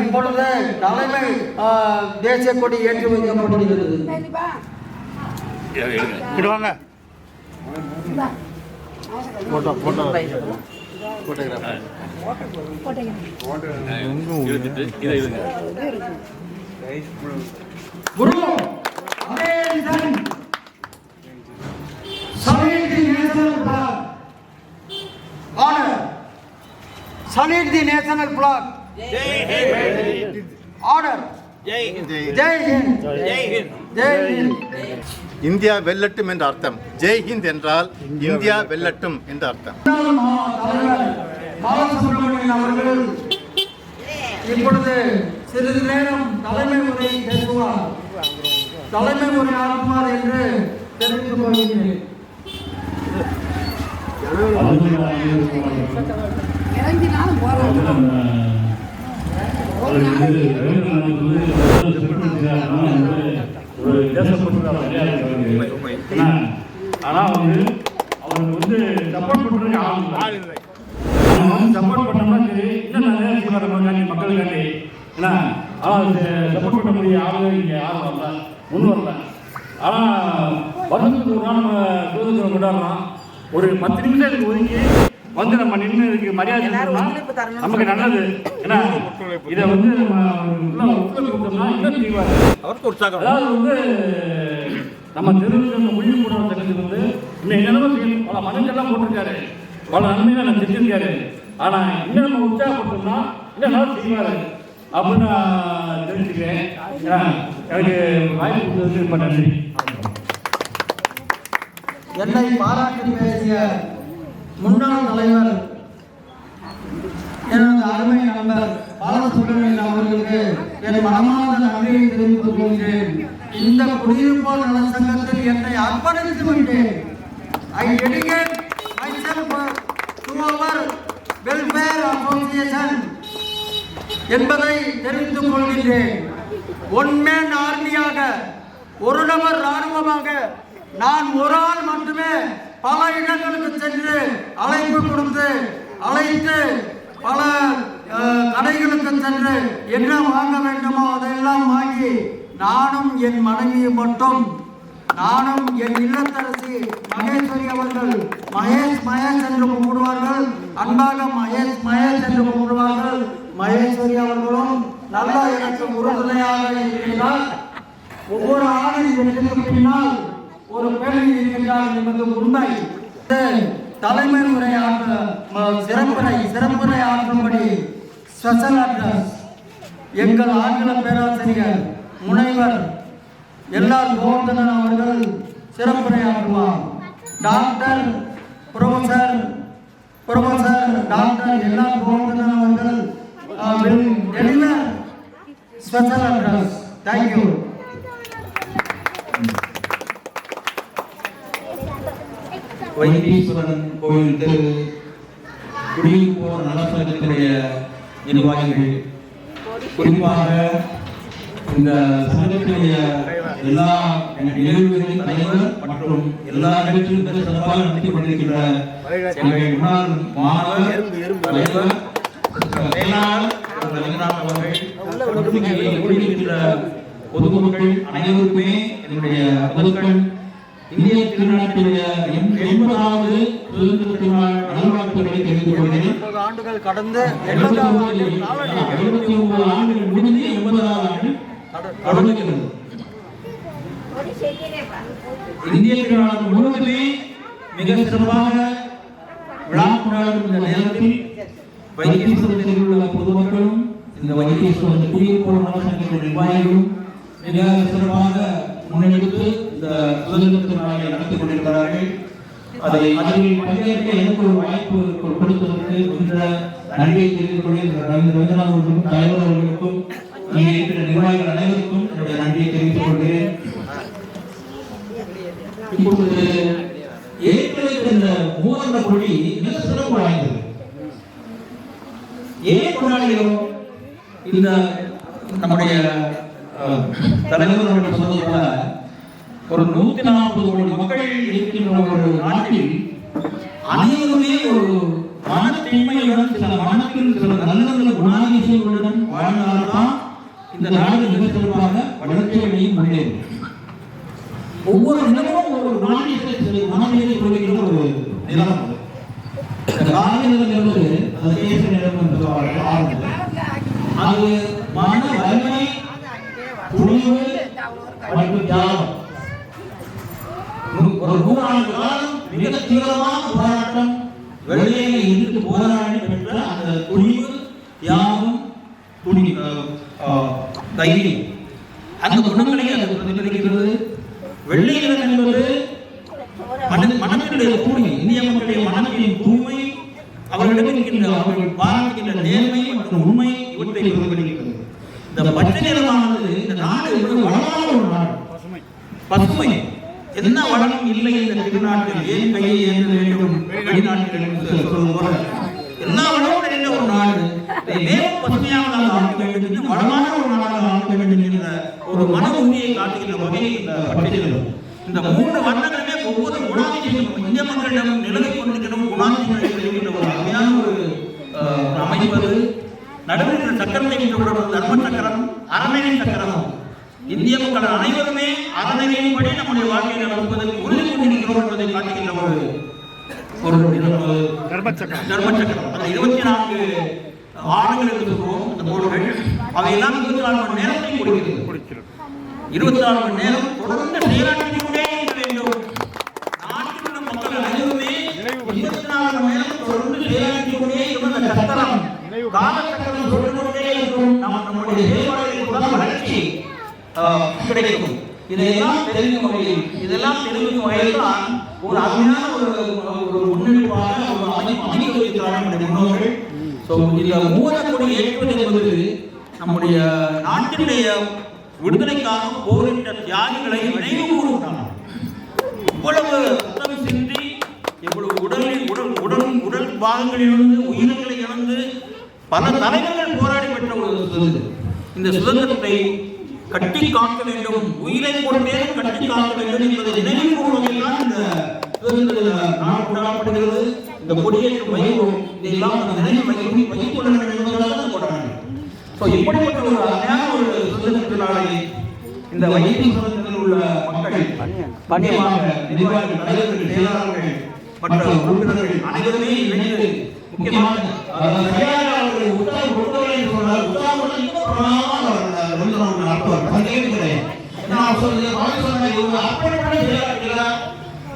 இப்பொழுது தலைமை தேசிய கொடி ஏற்றி வைக்கப்படுகிறது. குரு salute the national flag. Jai Hind. Order. Jai Hind. Jai Hind. Jai Hind. Jai Hind. India வெல்லட்டும் என்ற அர்த்தம். ஜெய் ஹிந்த் என்றால் இந்தியா வெல்லட்டும் என்ற அர்த்தம். பாலசுப்ரமணியன் அவர்கள் இப்பொழுது சிறிது நேரம் தலைமை உரை பேசுவார். தலைமை உரை ஆற்றுவார் என்று தெரிவித்துக் கொள்கிறேன். ஆனால் வந்து அவருக்கு சப்போர்ட் பண்ணுறதுக்கு சப்போர்ட் பண்ணோம்னா சரி இன்னும் நிறைய செய்வாங்க மக்களுக்காண்டி. ஏன்னா ஆனால் சப்போர்ட் பண்ண முடிய ஆளுங்க இங்கே யாரும் வரல, முன் வரல. ஆனால் வருஷத்துக்கு ஒரு நாள் நம்ம சுதந்திரம் கொண்டாடுறோம். ஒரு 10 நிமிஷம் இதுக்கு ஒதுக்கி வந்து நம்ம நின்று இதுக்கு மரியாதை நமக்கு நல்லது. ஏன்னா இதை வந்து நம்ம கொடுத்தோம்னா இன்னும் செய்வார். அதாவது வந்து நம்ம தெருவுக்கு உயிர் போடுற சங்கத்துக்கு வந்து இன்னும் என்னென்ன செய்யணும், பல மனங்கள்லாம் போட்டிருக்காரு, பல நன்மைகள் நான் செஞ்சிருக்காரு. ஆனால் இன்னும் நம்ம உற்சாகப்படுத்தோம்னா இன்னும் நல்லா செய்வார் அப்படின்னு நான் தெரிஞ்சுக்கிறேன். எனக்கு வாய்ப்பு கொடுத்ததுக்கு ரொம்ப நன்றி. என்னை பாராட்டி பேசிய முன்னாள் தலைவர் எனது அருமை நண்பர் பாலசுப்ரமணியன் அவர்களுக்கு என் மனமார்ந்த நன்றியை தெரிவித்துக் கொள்கிறேன். இந்த குடியிருப்போர் நல சங்கத்தில் என்னை அர்ப்பணித்து விட்டேன். I dedicate myself to our welfare association என்பதை தெரிவித்துக் கொள்கின்றேன். ஒன் மேன் ஆர்மியாக, ஒரு நபர் இராணுவமாக நான் ஒரு ஆள் மட்டுமே பல இடங்களுக்கு சென்று அழைப்பு கொடுத்து அழைத்து பல கடைகளுக்கு சென்று என்ன வாங்க வேண்டுமோ அதையெல்லாம் வாங்கி நானும் என் மனைவியை மட்டும், நானும் என் இல்லத்தரசி மகேஸ்வரி அவர்கள் மகேஷ் என்று கூப்பிடுவார்கள், அன்பாக மகேஷ் என்று கூப்பிடுவார்கள். மகேஸ்வரி அவர்களும் நல்லா எனக்கு உறுதுணையாக இருக்கிறார். ஒவ்வொரு ஆணின் வெற்றிக்கு பின்னால் ஒரு பெண் இருக்கின்றார் என்பது உண்மை. தலைமை உரையாற்ற சிறப்புரை ஆற்றும்படி ஸ்பெஷல் அட்ரஸ் எங்கள் ஆங்கில பேராசிரியர் முனைவர் எல்ஆர் கோவர்தனன் அவர்கள் சிறப்புரையாற்றுவார். Doctor professor doctor L R Govardhanan அவர்கள் deliver special address. Thank you. Vaitheeswaran Koil தெரு குடியிருப்போர் நலசங்கத்தினுடைய நிர்வாகிகள், குறிப்பாக இந்த சங்கத்தினுடைய எல்லா நிகழ்வுகளின் தலைவர் மற்றும் எல்லா நிகழ்ச்சிகளும் சிறப்பாக நடத்தி கொண்டிருக்கின்ற எங்கள் முன்னாள் மாணவர் தலைவர் கூடியிருக்கின்ற பொதுமக்கள் அனைவருக்குமே என்னுடைய பொதுக்கள் இந்திய திருநாட்டினுடைய 80வது சுதந்திர திருநாள் நல்வாழ்த்துக்களை தெரிவித்துக் கொள்கிறேன். 80 ஆண்டுகள் கடந்து 79 ஆண்டுகள் முடிந்து 80வது ஆண்டு தொடங்குகிறது. இந்திய திருநாள் முழுவதுமே மிக சிறப்பாக விழா கொண்டாடும் இந்த நேரத்தில் வைத்தீஸ்வரத்தில் உள்ள பொதுமக்களும் இந்த வைத்தீஸ்வரன் குடியிருப்போர் நலசங்கத்தின் நிர்வாகிகளும் மிக சிறப்பாக முன்னெடுத்து இந்த சுதந்திர திருநாளை நடத்தி கொண்டிருக்கிறார்கள். அதில் பங்கேற்க எனக்கு ஒரு வாய்ப்பு கொடுத்ததற்கு இந்த நன்றியை தெரிவித்துக் கொள்கிறேன். ரவீந்திரநாத் அவர்களுக்கும் தலைவர் அவர்களுக்கும் இங்கே இருக்கிற நிர்வாகிகள் அனைவருக்கும் என்னுடைய நன்றியை தெரிவித்துக் கொள்கிறேன். இப்பொழுது ஏற்கனவே இந்த மூவர்ண கொடி மிக சிறப்பு வாய்ந்தது. ஏன் கொண்டாடுகிறோம்? இந்த நம்முடைய தலைவர் அவர்கள் சொன்னது போல ஒரு 140 கோடி மக்கள் இருக்கின்ற ஒரு நாட்டில் அனைவருமே ஒரு மனத்தன்மையுடன், சில மனத்தில் சில நல்ல குணாதிசயங்களுடன் இந்த நாடு மிக சிறப்பாக வளர்ச்சி வழியில் முன்னேறும். ஒவ்வொரு நிலமும் ஒரு மாநிலத்தை சொல்லுகிற ஒரு நிலம். இந்த காந்தி நிலம் என்பது அது தேச நிலம் என்று ஆரம்பித்தது. அது மன வலிமை, துணிவு மற்றும் தியாகம். ஒரு 100 ஆண்டு காலம் மிக தீவிரமான போராட்டம், வெள்ளையை எதிர்த்து போராடி பெற்ற அந்த துணிவு, தியாகம், தைரியம், அந்த குணங்களை அது பிரதிபலிக்கிறது. வெள்ளை நிறம் என்பது மனத்தினுடைய தூய்மை, இந்திய மக்களுடைய மனத்தின் தூய்மை, அவர்கள் பாராட்டுகின்ற நேர்மை மற்றும் உண்மை இவற்றை பிரதிபலிக்கிறது. இந்த பச்சை நிறமானது இந்த நாடு வளமான ஒரு நாடு, பசுமை. என்ன வளம் இல்லை இந்த திருநாட்டில், ஏன் கையை ஏற்ற வேண்டும் வெளிநாட்டில் என்று சொல்லும் போல எல்லா வளமும் நிறைந்த ஒரு நாடு மேலும் பசுமையாக ஆக்க வேண்டும் என்று, வளமான ஒரு நாடாக ஆக்க வேண்டும் என்ற ஒரு மன உறுதியை காட்டுகின்ற வகையில் இந்த பச்சை நிறம். இந்த 3 வண்ணங்களுமே ஒவ்வொரு குணாதிசயம் இந்திய மக்களிடம் நிலவை கொண்டிருக்கிற குணாதிசயங்களை சொல்கின்ற ஒரு அருமையான ஒரு அமைப்பது. நடுவில் சக்கரத்தை தர்ம சக்கரம், அறநெறி சக்கரம். இந்திய மக்கள் அனைவருமே அறநெறியின்படி நம்முடைய வாழ்க்கையை நடத்துவதற்கு உறுதி கொண்டிருக்கிறோம் என்பதை காட்டுகின்ற ஒரு தர்மச்சக்கரம். அந்த 24 ஆண்டுகள் இருக்கிறோம். அந்த கோடுகள் அவையெல்லாம் 24 மணி நேரத்தை கொடுக்கிறது. 24 மணி நேரம் தொடர்ந்து செயலாற்றிக் கொண்டே இருக்க வேண்டும். நாட்டில் உள்ள மக்கள் அனைவருமே 24 மணி நேரம் தொடர்ந்து செயலாற்றிக் கொண்டே இருந்த சக்கரம், காலச்சக்கரம் சொல்லிக் கொண்டே இருக்கும். நம்முடைய செயல்பாடுகளுக்கு வளர்ச்சி கிடைக்கும். இதெல்லாம் தெரிவிக்கும் வகையில் தான் ஒரு அருமையான ஒரு முன்னெடுப்பாக ஒரு அமைக்க வைக்கிறார்கள் நம்முடைய முன்னோர்கள். இந்த மூலக்கொடி ஏற்பது என்பது நம்முடைய நாட்டினுடைய விடுதலைக்காக போரிட்ட தியாகிகளை நினைவு கூறுகிறார். இவ்வளவு ரத்தம் சிந்தி, இவ்வளவு உடல் பாகங்களிலிருந்து உயிர்களை இழந்து பல தலைவர்கள் போராடி பெற்ற ஒரு சுதந்திரம். இந்த சுதந்திரத்தை கட்டி காக்க வேண்டும், உயிரை கொண்டே கட்டி காக்க வேண்டும் என்பதை நினைவு கூறுவதில் தான் இந்த சுதந்திர நாள் கொண்டாடப்படுகிறது. இந்த கொடியேற்றம் வைபவம் இதெல்லாம் நினைவு வைத்துக் கொள்ள வேண்டும் என்பதால் கொண்டாடுகிறது. இப்படிப்பட்ட ஒரு அருமையான ஒரு சுதந்திர நாளை இந்த வைத்தீஸ்வரத்தில் உள்ள மக்கள், பணியமாக நிர்வாகிகள், தலைவர்கள், செயலாளர்கள், மற்ற உறுப்பினர்கள் அனைவருமே இணைந்து முக்கியமாக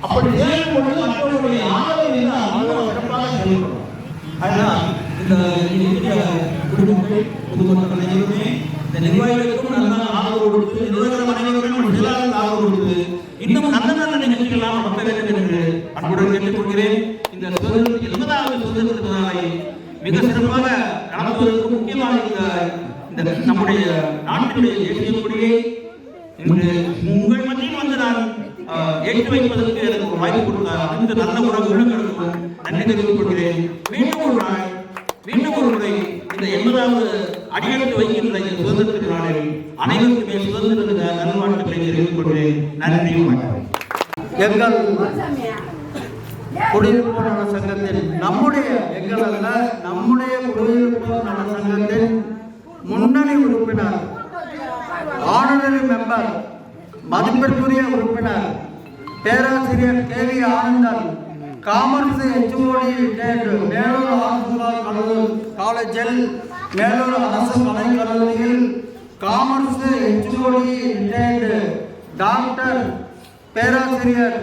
அப்படி செயல்படுவது மற்றவர்களுடைய ஆதரவு சிறப்பாக செயல்படும். அதனால் இந்த குடும்பங்கள், பொதுமக்கள் அனைவருமே இந்த நிர்வாகிகளுக்கும் நல்ல ஆதரவு கொடுத்து, நிர்வாகிகள் அனைவருக்கும் செயலாளர்கள் ஆதரவு கொடுத்து இன்னும் நல்ல நல்ல நிகழ்ச்சிகளாக நடத்த வேண்டும் என்று அன்புடன் கேட்டுக்கொள்கிறேன். இந்த 80வது சுதந்திர நாளை மிக சிறப்பாக நடத்துவதற்கு முக்கியமாக இந்த நம்முடைய நாட்டினுடைய தேசிய கொடியை இன்று உங்கள் மத்தியில் வந்து நான் ஏற்றி வைப்பதற்கு எனக்கு ஒரு வாய்ப்பு கொடுத்தார். அந்த நல்ல உள்ளங்களுக்கும் நன்றி தெரிவித்துக் கொள்கிறேன். மீண்டும் ஒரு முறை இந்த 80வது அடியெடுத்து வைக்கின்ற இந்த சுதந்திர நாளில் அனைவருக்குமே சுதந்திர நல்வாழ்த்துக்களை தெரிவித்துக் கொள்கிறேன். நன்றி. எங்கள் குடியிருப்பு நல சங்கத்தின் நம்முடைய குடியிருப்பு நல சங்கத்தின் முன்னணி உறுப்பினர், ஆனரரி மெம்பர், மதிப்பிற்குரிய உறுப்பினர் பேராசிரியர் KV Anandan, commerce HOD Melur அரசு காலேஜில், மேலூர் அரசு கலைக்கல்லூரியில் காமர்ஸ் HOD டாக்டர் பேராசிரியர்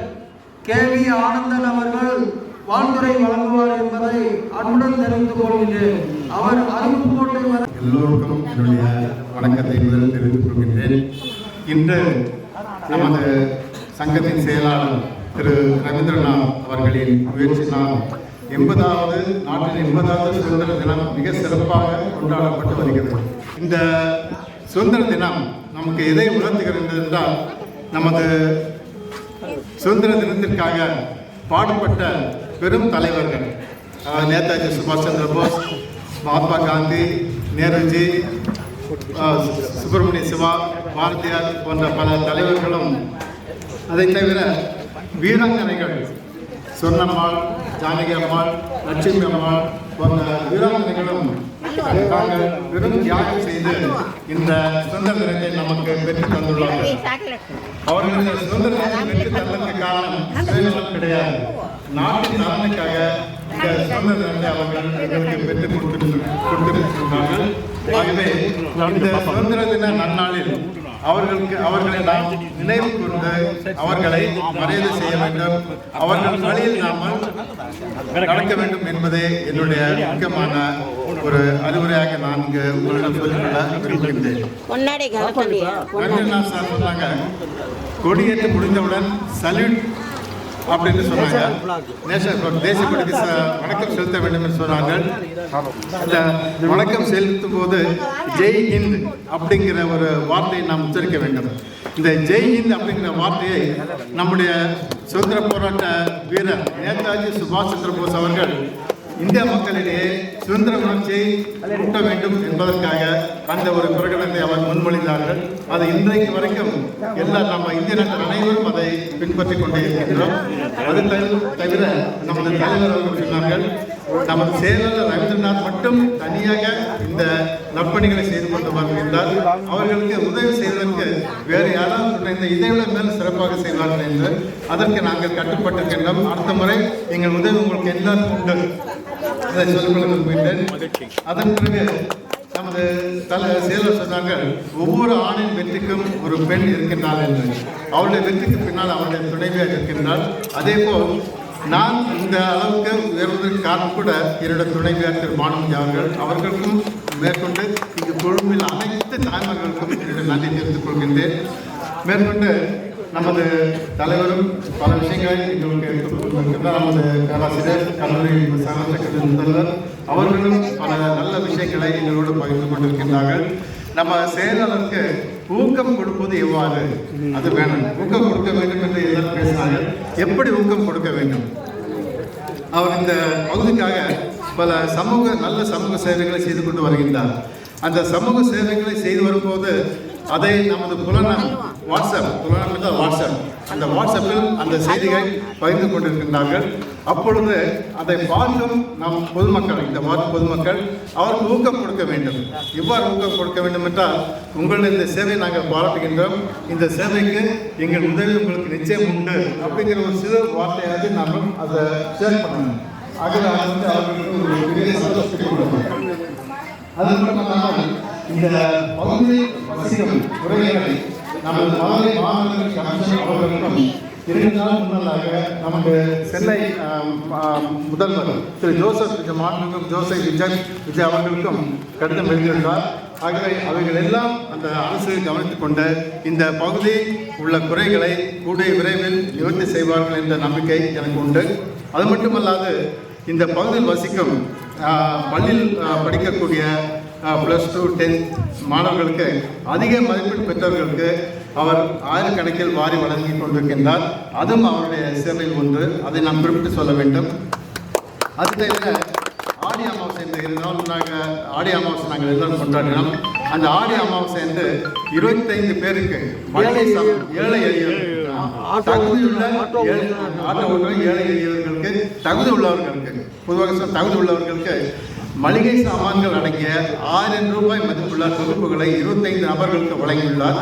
KV ஆனந்தன் அவர்கள் வாழ்த்துரை வழங்குவார் என்பதை அன்புடன் தெரிவித்துக் கொள்கிறேன். அவர் அறிவிப்பு போட்டு எல்லோருக்கும் என்னுடைய வணக்கத்தை முதலில் தெரிவித்துக் கொள்கின்றேன். இன்று நமது சங்கத்தின் செயலாளர் திரு ரவீந்திரநாத் அவர்களின் முயற்சியினால் 80வது நாட்டின் 80வது சுதந்திர தினம் மிக சிறப்பாக கொண்டாடப்பட்டு வருகிறது. இந்த சுதந்திர தினம் நமக்கு எதை உணர்த்துகிறது என்றால், நமது சுதந்திர தினத்திற்காக பாடுபட்ட பெரும் தலைவர்கள், நேதாஜி சுபாஷ் சந்திர போஸ், மகாத்மா காந்தி, நேருஜி, சுப்பிரமணிய சிவா, பாரதியார் போன்ற பல தலைவர்களும், அதை தவிர வீராங்கனைகள் சொர்ணம்மாள், ஜானகி அம்மாள், லட்சுமி அம்மாள் போன்ற வீராங்கனைகளும் தாங்கள் பெரும் தியாகம் செய்து இந்த சுதந்திர தினத்தை நமக்கு பெற்றுத் தந்துள்ளார்கள். அவர்கள் இந்த சுதந்திர தினத்தை பெற்றுத் தந்ததற்கு காரணம் சுயநலம் கிடையாது. நாட்டின் நலனுக்காக இந்த சுதந்திர தினத்தை அவர்கள் எங்களுக்கு பெற்றுக் கொடுத்திருக்கிறார்கள். ஆகவே இந்த சுதந்திர தின நன்னாளில் அவர்களை நாம் நினைவு கூர்ந்து அவர்களை மரியாதை செய்ய வேண்டும், அவர்கள் வழியில் நாமல் நடக்க வேண்டும் என்பதே என்னுடைய முக்கியமான ஒரு அறிவுரையாக நான் இங்கு உங்களிடம் சொல்லிக்கொள்ள விரும்புகின்றேன். ரவீந்திரநாத் சார் சொன்னாங்க, கொடியேற்று முடிந்தவுடன் சல்யூட் அப்படின்னு சொன்னாங்க. தேசிய கொடிக்கு வணக்கம் செலுத்த வேண்டும் என்று சொன்னார்கள். அந்த வணக்கம் செலுத்தும் போது ஜெய் ஹிந்த் அப்படிங்கிற ஒரு வார்த்தையை நாம் உச்சரிக்க வேண்டும். இந்த ஜெய் ஹிந்த் அப்படிங்கிற வார்த்தையை நம்முடைய சுதந்திர போராட்ட வீரர் நேதாஜி சுபாஷ் சந்திர போஸ் அவர்கள் இந்திய மக்களிடையே சுதந்திர உணர்ச்சியை ஊட்ட வேண்டும் என்பதற்காக அந்த ஒரு பிரகடனத்தை அவர் முன்மொழிந்தார்கள். அது இன்றைக்கு வரைக்கும் எல்லா நம்ம இந்திய நாட்டில் அனைவரும் அதை பின்பற்றி கொண்டே இருக்கின்றோம். அது தவிர நமது தலைவர் அவர்கள் சொன்னார்கள், நமது செயலாளர் ரவீந்திரநாத் மட்டும் தனியாக இந்த நற்பணிகளை செய்து கொண்டு வருகின்றார். அவர்களுக்கு உதவி செய்வதற்கு வேறு யாராவது இந்த இதைவிட மேல் சிறப்பாக செய்வார்கள் என்று அதற்கு நாங்கள் கட்டுப்பட்டிருக்கின்றோம். அடுத்த முறை எங்கள் உதவி உங்களுக்கு எல்லாருக்கும் உண்டு அதை சொல்லிக்கொள்ள விரும்புகின்றேன். அதன் பிறகு நமது செயலர் சொன்னார்கள், ஒவ்வொரு ஆணின் வெற்றிக்கும் ஒரு பெண் இருக்கின்றாள் என்று. அவருடைய வெற்றிக்கு பின்னால் அவருடைய துணைவியாக இருக்கின்றார். அதே போல் நான் இந்த அளவுக்கு உயர்வதற்கு காரணம் கூட என்னுடைய துணைவியார் திரு மாணவன் அவர்களுக்கும் மேற்கொண்டு இங்கு குழுவில் அனைத்து தாய்மார்களுக்கும் என்னுடைய நன்றி தெரிவித்துக் கொள்கின்றேன். மேற்கொண்டு நமது தலைவரும் பல விஷயங்களை எங்களுக்கு எடுத்துக் கொடுத்திருக்கின்றார். நமது பேராசிரியர் கல்லூரி சகோதர முதல்வர் அவர்களும் பல நல்ல விஷயங்களை எங்களோடு பகிர்ந்து கொண்டிருக்கின்றார்கள். நம்ம செயலாளருக்கு ஊக்கம் கொடுப்பது எவ்வாறு, அது வேணும். ஊக்கம் கொடுக்க வேண்டும் என்று எல்லாரும் பேசினார்கள். எப்படி ஊக்கம் கொடுக்க வேண்டும்? அவர் இந்த பகுதிக்காக பல நல்ல சமூக சேவைகளை செய்து கொண்டு வருகின்றார். அந்த சமூக சேவைகளை செய்து வரும்போது அதை நமது வாட்ஸ்அப் அந்த வாட்ஸ்அப்பில் அந்த செய்திகளை பகிர்ந்து கொண்டிருக்கின்றார்கள். அப்பொழுது அதை பார்க்கும் நம் பொதுமக்கள், இந்த வார்டு பொதுமக்கள் அவருக்கு ஊக்கம் கொடுக்க வேண்டும். இவ்வாறு ஊக்கம் கொடுக்க வேண்டும் என்றால், உங்களுடைய இந்த சேவையை நாங்கள் பாராட்டுகின்றோம், இந்த சேவைக்கு எங்கள் உதவி உங்களுக்கு நிச்சயம் உண்டு அப்படிங்கிற ஒரு சிறு வார்த்தையாக நாங்கள் அதை ஷேர் பண்ணணும். ஆகவே அது வந்து அவர்களுக்கு ஒரு பெரிய சந்தோஷத்தை கொடுக்கணும். அது மட்டுமல்லாமல் இந்த பகுதி வசிக்கும் உரைகளை நமது மதுரை மாநகர கமிஷனர் அவர்களுக்கும் 2 நாள் முன்னதாக நமக்கு சென்னை முதல்வர் திரு ஜோசப் விஜய் அவர்களுக்கும் கடிதம் எழுதியுள்ளார். ஆகவே அவைகள் எல்லாம் அந்த அரசு கவனித்துக் கொண்டு இந்த பகுதியில் உள்ள குறைகளை கூடிய விரைவில் நிவர்த்தி செய்வார்கள் என்ற நம்பிக்கை எனக்கு உண்டு. அது மட்டுமல்லாது இந்த பகுதியில் வசிக்கும் பள்ளியில் படிக்கக்கூடிய +2, 10 மாணவர்களுக்கு அதிக மதிப்பெண் பெற்றவர்களுக்கு அவர் ஆயிரக்கணக்கில் வாரி வழங்கி கொண்டிருக்கின்றார். அதுவும் அவருடைய சேவையில் ஒன்று, அதை நாம் குறிப்பிட்டு சொல்ல வேண்டும். அது தவிர ஆடி அமாவாசை இந்த 2 நாள் ஆடி அமாவாசை நாங்கள் எல்லாரும் கொண்டாடினோம். அந்த ஆடி அமாவாசை என்று 25 பேருக்கு ஏழை எளியவர்களுக்கு தகுதியுள்ள ஆட்டோ ஓட்டுநர் ஏழை எளியவர்களுக்கு தகுதி உள்ளவர்களுக்கு மளிகை சாமான்கள் அடங்கிய 1000 ரூபாய் மதிப்புள்ள தொகுப்புகளை 25 நபர்களுக்கு வழங்கியுள்ளார்.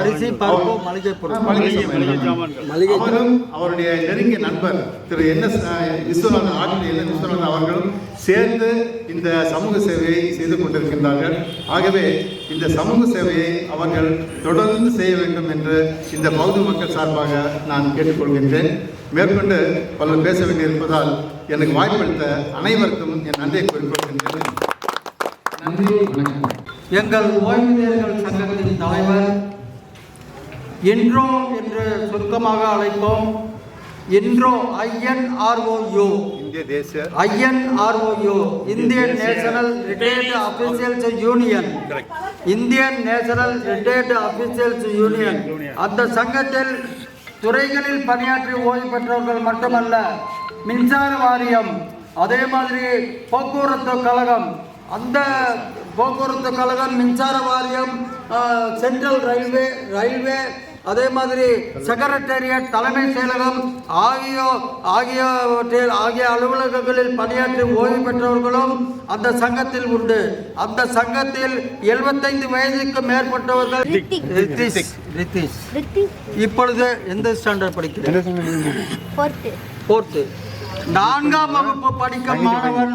அவரும் அவருடைய நெருங்கிய நண்பர் திரு விஸ்வநாதன் அவர்களும் சேர்ந்து இந்த சமூக சேவையை செய்து கொண்டிருக்கின்றார்கள். ஆகவே இந்த சமூக சேவையை அவர்கள் தொடர்ந்து செய்ய வேண்டும் என்று இந்த பகுதி மக்கள் சார்பாக நான் கேட்டுக்கொள்கின்றேன். மேற்கொண்டு பலர் பேச வேண்டியிருப்பதால் எனக்கு வாய்ப்பளித்த அனைவருக்கும் என் நன்றியை குறிப்பிடுகின்றேன். எங்கள் ஓய்வூதியர்கள் சங்கத்தின் தலைவர் இன்ட்ரோ என்று சுருக்கமாக அழைப்போம். Intro INROU Indian national retired officials union. Indian national retired officials union அந்த சங்கத்தில் துறைகளில் பணியாற்றி ஓய்வு பெற்றவர்கள் மட்டுமல்ல, மின்சார வாரியம், அதே மாதிரி போக்குவரத்து கழகம், அந்த போக்குவரத்து கழகம், மின்சார வாரியம், சென்ட்ரல் ரயில்வே அதே மாதிரி செக்ரட்டேரியட், தலைமை செயலகம் ஆகிய அலுவலகங்களில் பணியாற்றி ஓய்வு பெற்றவர்களும் அந்த சங்கத்தில் உண்டு. அந்த சங்கத்தில் 75 வயதுக்கு மேற்பட்டவர்கள். ரித்திஷ் இப்பொழுது எந்த ஸ்டாண்டர்ட் படிக்கிறார்? 4th 4ஆம் வகுப்பு படிக்கும் மாணவன்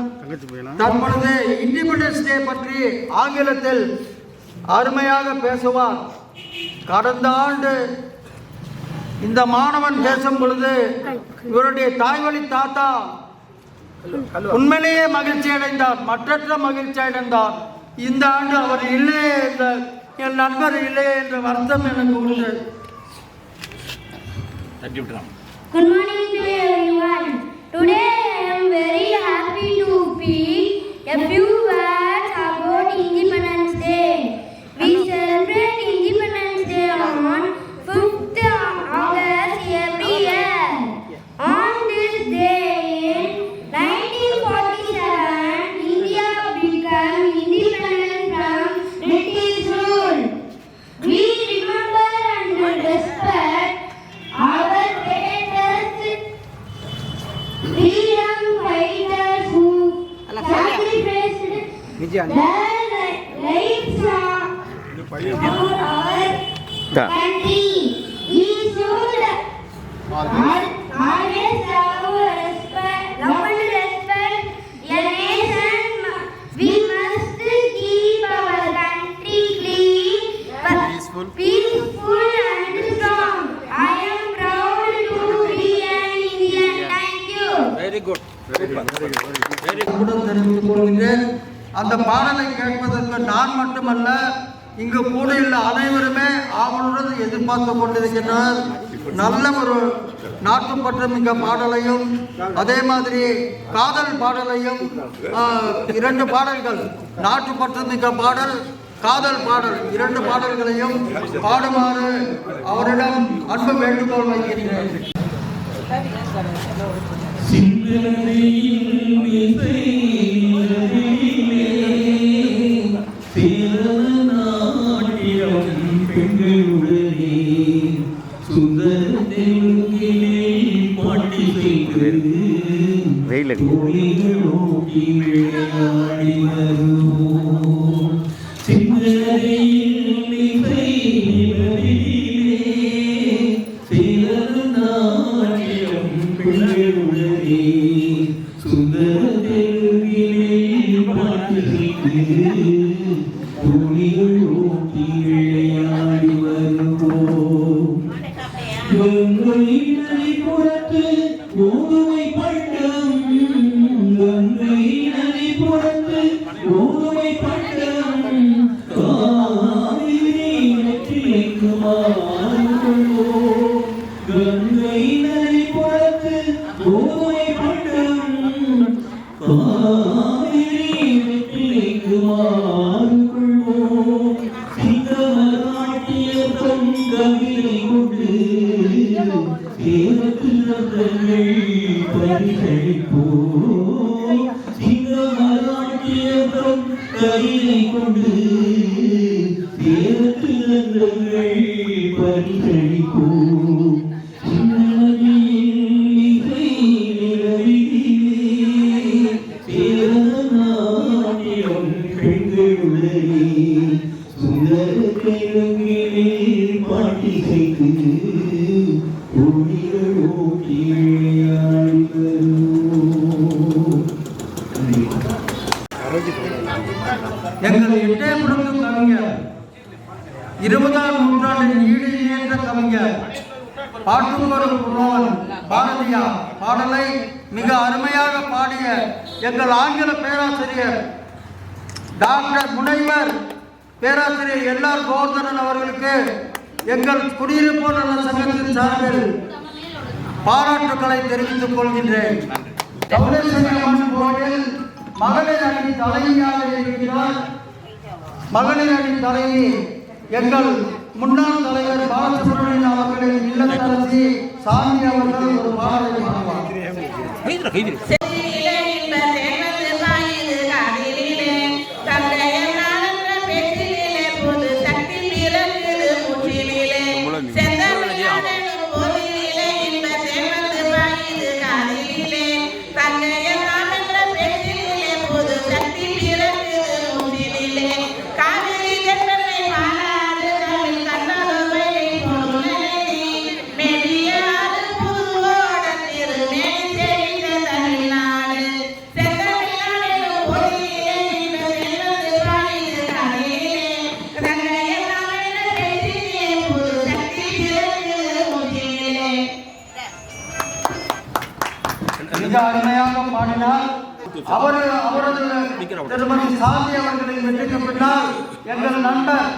தற்பொழுது இண்டிபெண்டன்ஸ் டே பற்றி ஆங்கிலத்தில் அருமையாக பேசுவார். கடந்த ஆண்டு இந்த மாணவன் பேசும் பொழுது இவருடைய தாய்வழி தாத்தா உண்மையிலேயே மகிழ்ச்சி அடைந்தார், மற்றற்ற மகிழ்ச்சி அடைந்தார். இந்த ஆண்டு அவர் இல்லையே, என் நண்பர் இல்லையே என்ற வருத்தம் எனக்கு உண்டு. Good morning to everyone. Today I am very happy to speak a few words about Independence Day. We celebrate Independence Day on 5th August every year. On this day in 1947, India became independent from British rule. We remember and respect our freedom fighters who sacrificed their lives for our country. We should always love and respect a nation. We must keep our country clean, peaceful and strong. I am proud to be an Indian. Thank you. Very good. தெரிவித்துக் கொள்கிறேன். அந்த பாடலை கேட்பதற்கு நான் மட்டுமல்ல, இங்கு கூடியுள்ள அனைவருமே ஆவலுடன் எதிர்பார்த்து கொண்டிருக்கின்றனர். நல்ல ஒரு நாட்டுப்பற்று மிக்க பாடலையும் அதே மாதிரி காதல் பாடலையும் 2 பாடல்கள், நாட்டுப்பற்று மிக்க பாடல், காதல் பாடல் 2 பாடல்களையும் பாடுமாறு அவரிடம் அன்பு வேண்டுகோள் வைக்கிறேன். எங்கள் எட்டயபுரத்து கவிஞர் 20ஆம் நூற்றாண்டின் ஈடு இணைந்த கவிஞர் பாட்டுங்கொரு புலவன் பாரதியார் பாடலை மிக அருமையாக பாடிய எங்கள் ஆங்கில பேராசிரியர் டாக்டர் முனைவர் பேராசிரியர் எல்ஆர் கோவர்தனன் அவர்களுக்கு எங்கள் குடியிருப்போர் நல சங்கத்தின் சார்பில் பாராட்டுக்களை தெரிவித்துக் கொள்கின்றேன். கவுளேஸ்வரியம்மன் கோயில் மகளிர் அணி தலைவியாக இருக்கிறார். மகளிர் அணி தலைவி எங்கள் முன்னாள் தலைவர் பாலசுப்ரமணியன் அவர்களின் இல்லத்தரசி சாமி அவர்கள் ஒரு பாடலை பாடுவார். செந்த அருமையாக பாடினார். அவரது திருமதி சாந்தி அவர்களின் வெற்றிக்கு பின்னால் எங்கள் நண்பர்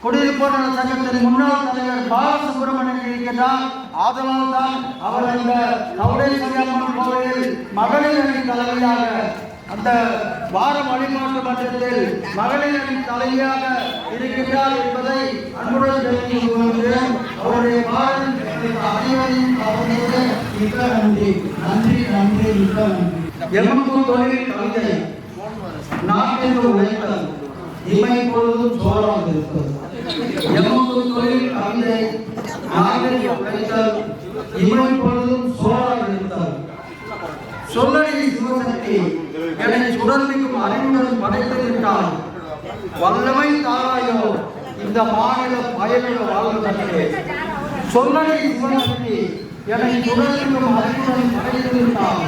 குடியிருப்போர் சங்கத்தின் முன்னாள் தலைவர் பாலசுப்ரமணியன் இருக்கின்றார். ஆதலால் தான் அவர் அந்த கவுடேஸ்வரி அம்மன் கோவிலில் மகளிர் அணி தலைவியாக, அந்த வார வழிபாட்டு மன்றத்தில் மகளிர் அணி தலைவியாக இருக்கின்றார் என்பதை அன்புடன் தெரிவித்துக் கொள்கிறேன். அவருடைய அனைவரையும் நன்றி நன்றி நன்றி மிக்க நன்றி. எமக்கு தொழில் கவிதை நாட்டிற்கு உழைத்தல் இமை பொழுதும் சோழாக இருப்பது. எமக்கு தொழில் கவிதை நாட்டிற்கு உழைத்தல் இமை பொழுதும் சோழாக இருத்தல். சொல்லடி சிவசக்தி என்னை சுடர்மிக்கும் அறிவுடன் படைத்திருந்தால் வல்லமை தாராயோ இந்த மாநில பயனுள்ள வாழ்வதற்கு. சொல்லடி சிவசக்தி என்னை சுடர்மிக்கும் அறிவுடன் படைத்திருந்தால்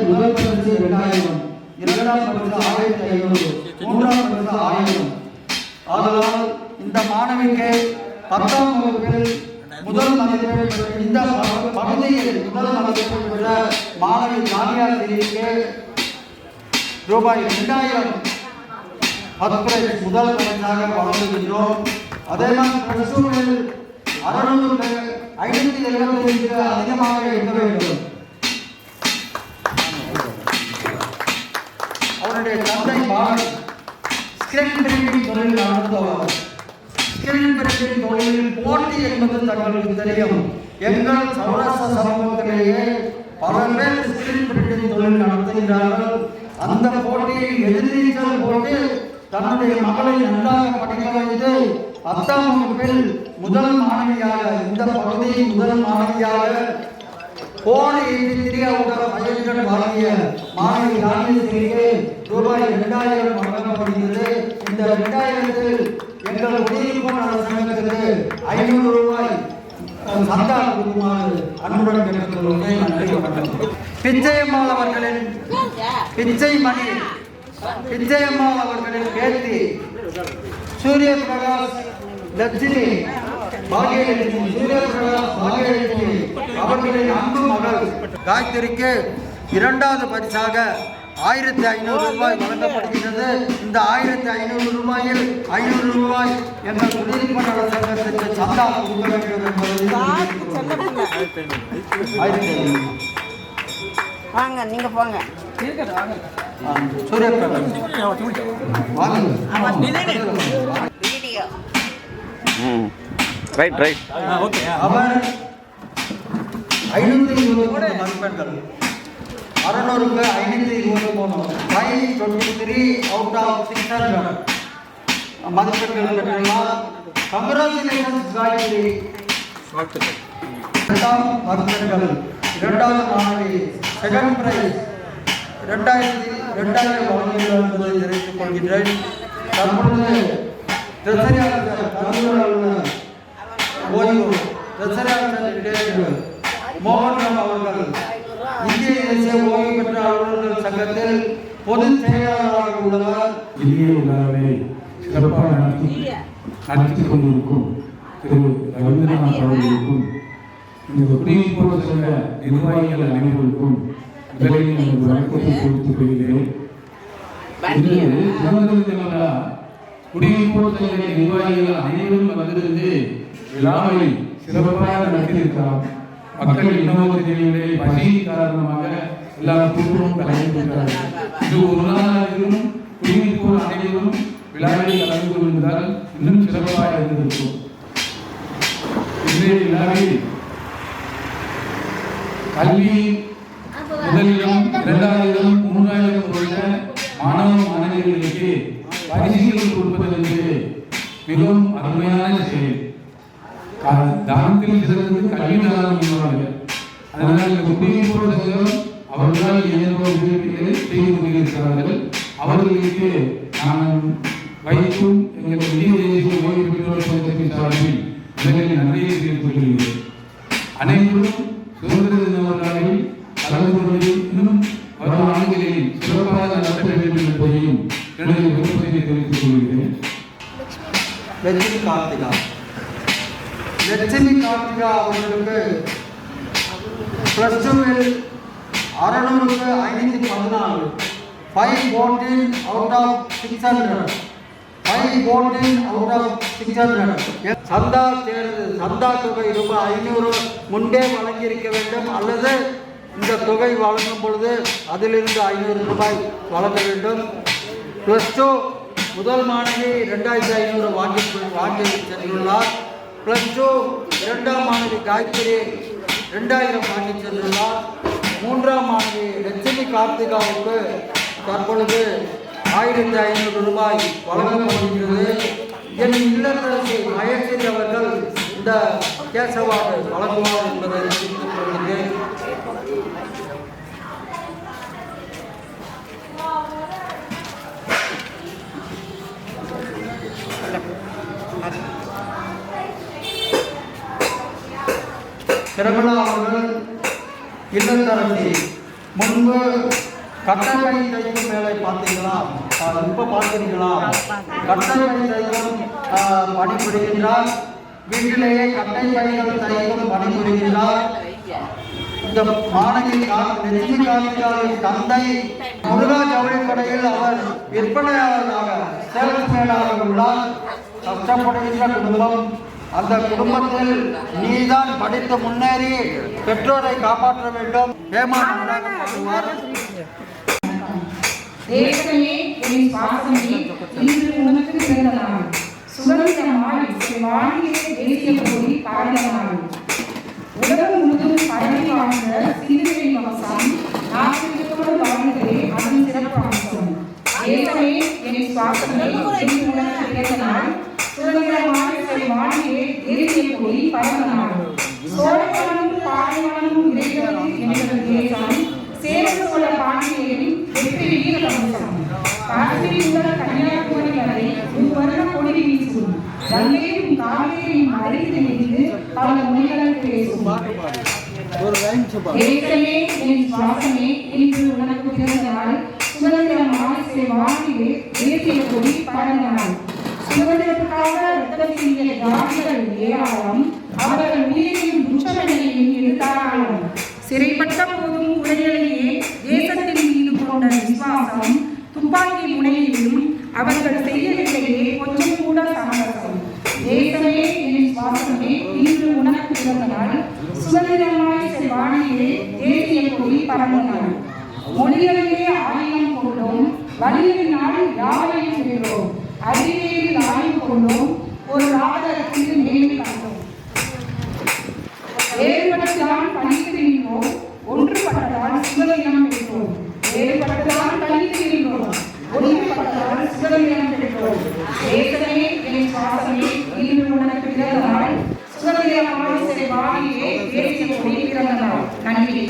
முதல் பரிசு 2000, இரண்டாம் பரிசு 1500, மூன்றாம் பரிசு 1000. ஆதலால் இந்த மாணவிக்கு 10ஆம் வகுப்பில் முதல் மதிப்பெண் பெற்ற இந்த பகுதியில் முதல் மதிப்பெண் பெற்ற மாணவி நானியா தேவிக்கு ரூபாய் 2000 முதல் பரிசாக வழங்குகின்றோம். அதே மாதிரி பிரசூரில் 600 575 அதிகமாக இருக்க வேண்டும். அவருடைய தந்தை பாரத் ஸ்கிரீன் பிரிண்டிங் தொழில் நடத்துவார். ஸ்கிரீன் பிரிண்டிங் தொழிலில் போட்டி என்பது தங்களுக்கு தெரியும். எங்கள் சௌராஷ்டிர சமூகத்திலேயே பல பேர் ஸ்கிரீன் பிரிண்டிங் தொழில் நடத்துகிறார்கள். அந்த போட்டியில் எதிர்நீச்சல் போட்டு தன்னுடைய மகளை நன்றாக படிக்க வைத்து 10ஆம் வகுப்பில் முதல் மாணவியாக, இந்த பகுதியில் முதல் மாணவியாக போன இந்தியாவுடன் பயிர்கள் வாங்கிய மாணவி ராஜேஸ்வரிக்கு ரூபாய் 2000 வழங்கப்படுகிறது. இந்த 2000த்தில் எங்கள் உதயபூர் அரசாங்கத்திற்கு 500 ரூபாய் சந்தா கொடுக்குமாறு அன்புடன் கேட்டுக்கொள்கிறேன். நன்றி, வணக்கம். பிச்சையம்மாள் அவர்களின் பிச்சையம்மாள் அவர்களின் பேத்தி சூரிய பிரகாஷ் லட்சுமி பாகியலட்சுமி அவர்களின் அன்பு மகள் காயத்ரிக்கு 2வது பரிசாக 1500 ரூபாய் வழங்கப்படுகிறது. இந்த 1500 ரூபாயில் 500 ரூபாய் எங்கள் குடியிருப்பு நல சங்கத்திற்கு சந்தா கொடுக்க வேண்டும் என்பது. வாங்க, நீங்க போங்க. சூரிய பிரகாஷ் வீடியோ ரைட் அவர் 520 மதிப்பெண்கள், 600க்கு 520 போனோம். 523 அவுட் ஆஃப் 600 மதிப்பெண்கள் பெற்றுள்ளார். கங்க்ராச்சுலேஷன்ஸ் காயத்ரி. 2ஆம் மதிப்பெண்கள், 2வது மாணவி செகண்ட் பிரைஸ் 2000 வழங்கியுள்ளார் என்பதை தெரிவித்துக் கொள்கிறேன். தற்பொழுது மோகன்ராம் அவர்கள் இந்திய தேசிய ஓய்வு பெற்ற அலுவலர்கள் சங்கத்தில் பொதுச் செயலாளராக உள்ளவர். இந்திய விழாவை சிறப்பாக நடத்தி கொண்டிருக்கும் திரு ரவீந்திரநாத் அவர்களுக்கும் இந்த குடியிருப்போடு சென்ற நிர்வாகிகள் அனைவருக்கும் முதலில் எனது வணக்கத்தை தெரிவித்துக் கொள்கிறேன். இன்று சுதந்திர தின விழா குடியிருப்போடு சென்ற நிர்வாகிகள் அனைவரும் வந்திருந்து விழாவை சிறப்பாக நடத்தியிருக்கலாம். மக்கள் இன்னமும் தெரியவில்லை, பசியின் காரணமாக எல்லா கூட்டமும் கலந்துவிட்டார்கள். இது ஒரு நாளாகவும் குடியிருப்போர் அனைவரும் விழாவில் கலந்து கொண்டிருந்தால் இன்னும் சிறப்பாக இருந்திருக்கும். இன்றைய விழாவில் கல்வி முதலிடம் 2000, 3000 உள்ள மாணவ மாணவிகளுக்கு பரிசுகள் கொடுப்பது என்பது மிகவும் அருமையான செயல். தானத்தில் சிறந்தது கல்வி தானம் என்பார்கள். அதனால் இந்த குடியிருப்போர் சங்கம் அவர்களால் இயன்ற உதவிகளை செய்து கொண்டிருக்கிறார்கள். அவர்களுக்கு நான் வைக்கும் எங்கள் இந்திய தேசிய ஓய்வு பெற்றோர் சங்கத்தின் சார்பில் முதலில் நன்றியை தெரிவித்துக் கொள்கிறேன். அனைவரும் சுதந்திர தின விழாவில் கலந்து கொண்டு இன்னும் வரும் ஆண்டுகளில் சிறப்பாக நடத்த வேண்டும் என்பதையும் எனது விருப்பத்தை தெரிவித்துக் கொள்கிறேன். லட்சுமி கார்த்திகா அவர்களுக்கு +2ல் 600க்கு 514, 514 அவுட் ஆஃப் 600, 514 அவுட் ஆஃப் 600. சந்தா தொகை ரூபாய் 500 முன்பே வழங்கியிருக்க வேண்டும், அல்லது இந்த தொகை வழங்கும் பொழுது அதிலிருந்து 500 ரூபாய் வழங்க வேண்டும். +2 முதல் மாணவி 2500 வாங்கி சென்றுள்ளார். +2 2ஆம் மாணவி காயத்ரி 2000 வாங்கி சென்றுள்ளார். 3ஆம் மாணவி லட்சுமி கார்த்திகாவுக்கு தற்பொழுது 1500 ரூபாய் வழங்கப்படுகிறது. என் இல்லத்தரசி மகேஸ்வரி அவர்கள் இந்த கேஸ் அவார்டு வழங்குவார் என்பதை தெரிவித்துக் கொள்கிறேன். பிரபலா அவர்கள் இல்லத்தரசி முன்பு கட்டப்பை தைக்கும் வேலை பார்த்தீங்களா? இப்போ பார்க்கிறீங்களா? கட்டப்பை தைக்கும் பணிபுரிகின்றார். வீட்டிலேயே கட்டை பைகள் தைக்கும் பணிபுரிகின்றார். இந்த மாணவி லட்சுமி கார்த்திகாவின் தந்தை முருகா ஜவுளி கடையில் அவர் விற்பனையாளராக சேல்ஸ்மேனாக உள்ளார். கஷ்டப்படுகின்ற குடும்பம். அந்த குடும்பத்தில் நீதான் படித்து முன்னேறி பெற்றோரை காப்பாற்ற வேண்டும். ஏமாற்றுவார். தேசமே என் சுவாசமே இன்று உனக்கு பிறந்த நாள். சுதந்திரமாய் வாங்கிய தேசிய கொடி பறந்த நாள். உலகம் முழுவதும் பரவி வாழ்ந்த சிறுவை வம்சம் நாகரிகத்தோடு வாழ்ந்ததே அதன் சிறப்பு அம்சம். தேசமே என் சுவாசமே இன்று உனக்கு பிறந்த நாள். சுதந்திரமாய் வாங்கிய தேசிய கொடி பறந்த நாள். சோழர்களும் பாலைவனமும் இறைவது எங்களது தேசம். சேர சோழ பாண்டியரின் வெற்றி வீர வம்சம். காஷ்மீர் முதல் கன்னியாகுமரி வரை வருட கொடி வீசும். கங்கையும் காவேரியும் அழைத்து நின்று பல மொழிகளை பேசும். தேசமே என் சுவாசமே இன்று உனக்கு பிறந்த நாள். சுதந்திரமாய் வாங்கியே தேசிய கொடி பறந்த நாள். சுதந்திரத்துக்காக ரத்தம் சிந்திய தியாகிகள் ஏராளம். அவர்கள் உயிரையும் துச்சமனையையும் எடுத்தாராளம். சிறைப்பட்ட போதும் உடைகளையே தேசத்தின் மீது கொண்ட விசுவாசம். துப்பாக்கி முனையிலும் அவர்கள் செய்யவில்லையே கொஞ்சம் கூட சாமரசம். தேசமே என் சுவாசமே இன்று உனக்கு பிறந்த நாள். சுதந்திரமாய் வாணியே தேசிய கொடி பறந்த நாள். மொழிகளிலே ஆயுதம் கொண்டோம். வழியில் நாள் யாவையும் பெற்றோம். அறிவியலில் ஆய்வு கொண்டோம். ஒரு ஆதரத்தில் மேல் கண்டோம். வேறுபட்டுதான் பணித்து நின்றோம். ஒன்றுபட்டதால் சுதந்திரம் பெற்றோம். வேறுபட்டுதான் பணித்து நின்றோம். ஒன்றுபட்டதால் சுதந்திரம் பெற்றோம். தேசமே என் சுவாசமே இன்று உனக்கு பிறந்த நாள். சுதந்திரமாய் வாணியே தேசிய கொடி பிறந்த நாள். நன்றி.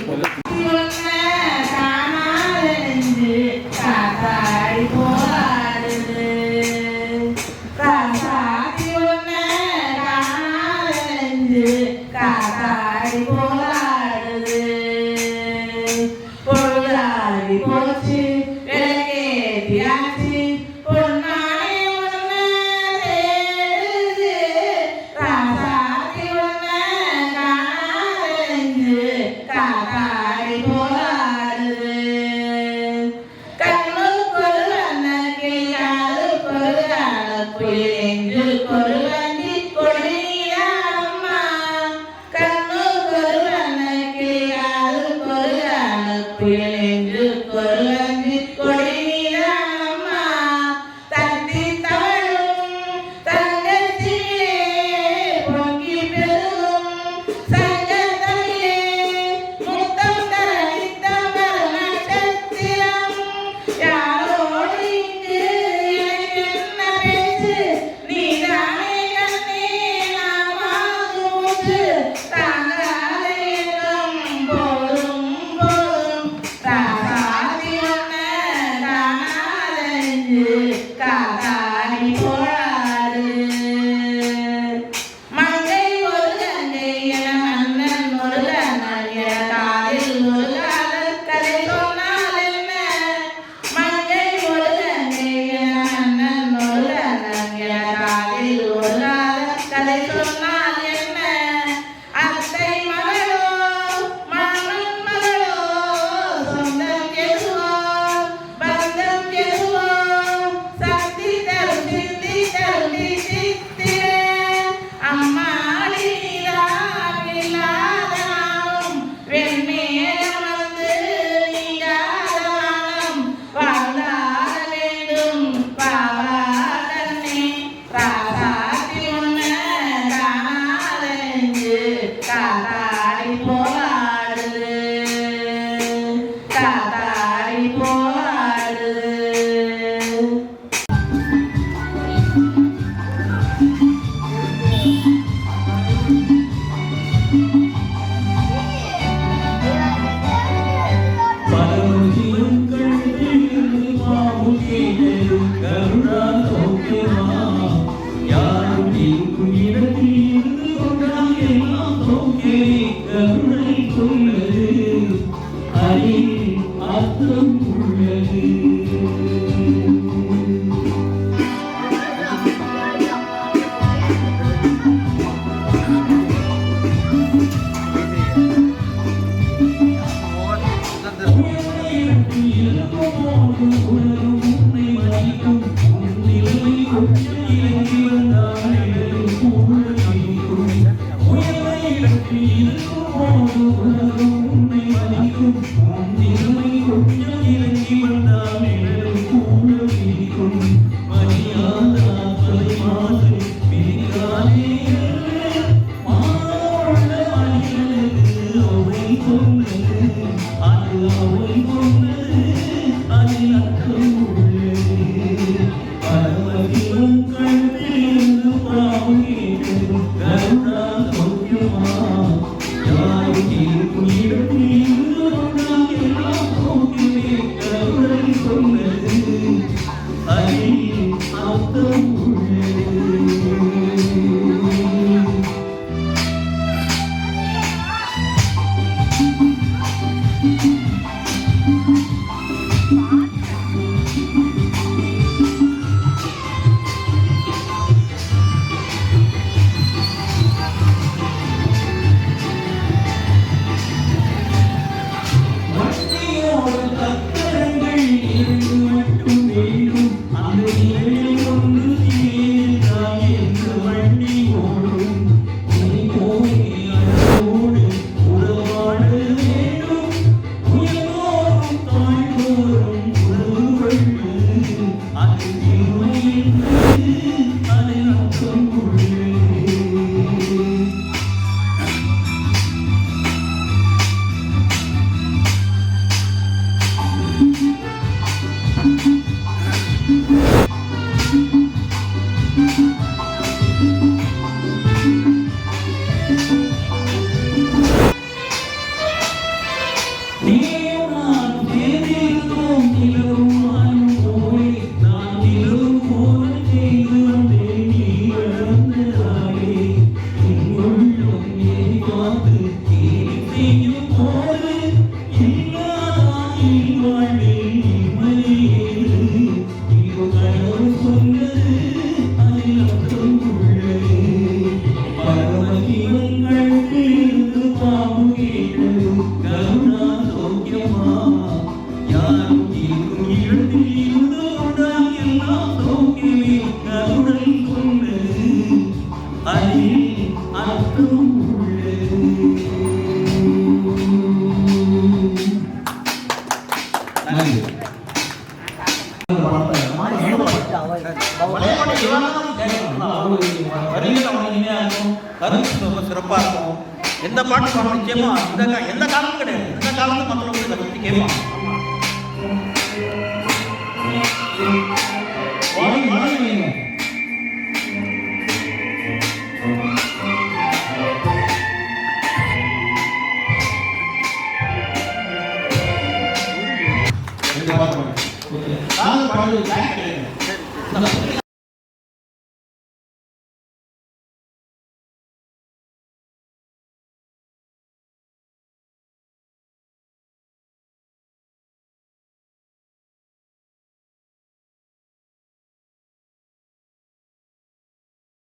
உன்னை மதிக்கும் உன்னிலை கொஞ்சம் இறங்கி வந்தாலே அர்த்தம் சிறப்பாக இருக்கும். எந்த பாட்டு பாடம் நிச்சயமா எந்த காலமும் கிடையாது. எந்த காலமும் மக்களுக்கு கற்றுட்டு கேட்பான். பாடு